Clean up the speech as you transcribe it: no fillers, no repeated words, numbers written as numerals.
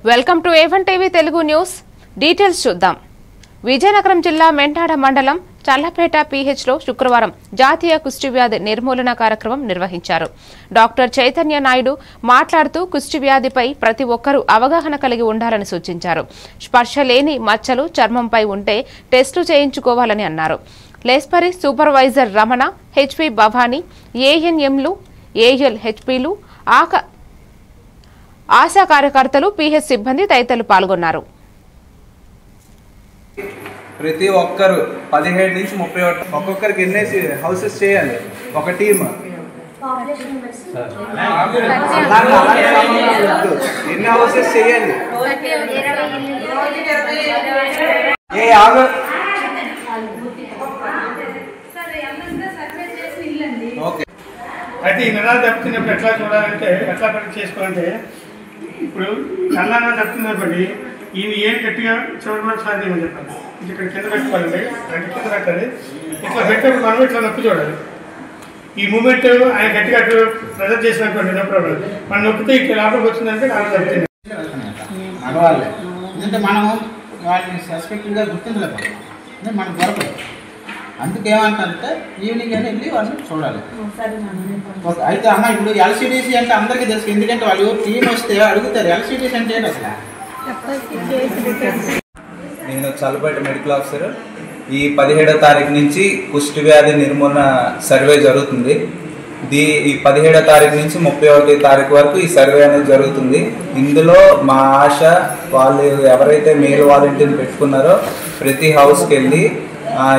Welcome to A1 TV Telugu news details చూద్దాం. విజయనగరం జిల్లా మెంటాడ మండలం చల్లపేట PH లో శుక్రవారం జాతీయ కుష్ఠవ్యాధి నిర్మూలన కార్యక్రమం నిర్వహించారు. డాక్టర్ చైతన్య నాయుడు మాట్లాడుతూ కుష్ఠవ్యాధిపై ప్రతి ఒక్కరూ అవగాహన కలిగి ఉండాలని సూచించారు. స్పర్శ లేని మచ్చలు చర్మంపై ఉంటే టెస్టులు చేయించుకోవాలని అన్నారు. లేస్పరి సూపర్వైజర్ రమణ, HP భవానీ, ANMలు, ALHPలు, ఆశా కార్యకర్తలు, PH సిబ్బంది తదితరులు పాల్గొన్నారు. ప్రతి ఒక్కరు 17 నుంచి 31 ఒక్కొక్కరికి ఎన్ని హౌసెస్ చేయాలి ఒక టీమ్ ఎన్ని హౌసెస్ చేయాలి అయితే ఈ నెలలు తప్పుతున్నప్పుడు ఎట్లా చూడాలంటే ఎట్లా పరీక్ష చేసుకోవాలంటే ఇప్పుడు కళ్ళగా తప్పుతున్నప్పటి ఈయన ఏం గట్టిగా చూడడం సాధ్యం చెప్పాలి. ఇక్కడ కింద పెట్టుకోవాలండి, అంటే కింద పెట్టాలి. ఇట్లా పెట్టినప్పుడు మనం ఇట్లా నొప్పి చూడాలి. ఈ మూమెంట్ ఆయన గట్టిగా ప్రెజర్ చేసినటువంటి నొప్పి మనం నొప్పితే ఇక్కడ లోపలికి వచ్చిందంటే నాకు తప్పుతుంది. అడవాలి ఎందుకంటే మనం వాళ్ళని సస్పెక్ట్గా గుర్తించలేకపోతే మనకు దొరకదు. అందుకే ఏమంటారంటే ఈవినింగ్ అని వెళ్ళి వాళ్ళని చూడాలి. అయితే అమ్మ ఇప్పుడు LCDC అంటే అందరికీ తెలుసు, ఎందుకంటే వాళ్ళు టీం వస్తే అడుగుతారు LCDC అంటే ఏంటి అసలు. నేను చల్లపేట మెడికల్ ఆఫీసర్. ఈ 17వ తారీఖు నుంచి కుష్ఠవ్యాధి నిర్మూలన సర్వే జరుగుతుంది. ఈ 17వ తారీఖు నుంచి 31వ తారీఖు వరకు ఈ సర్వే అనేది జరుగుతుంది. ఇందులో మా ఆశ వాళ్ళు ఎవరైతే మేల్ వాలంటీర్ని పెట్టుకున్నారో ప్రతి హౌస్కి వెళ్ళి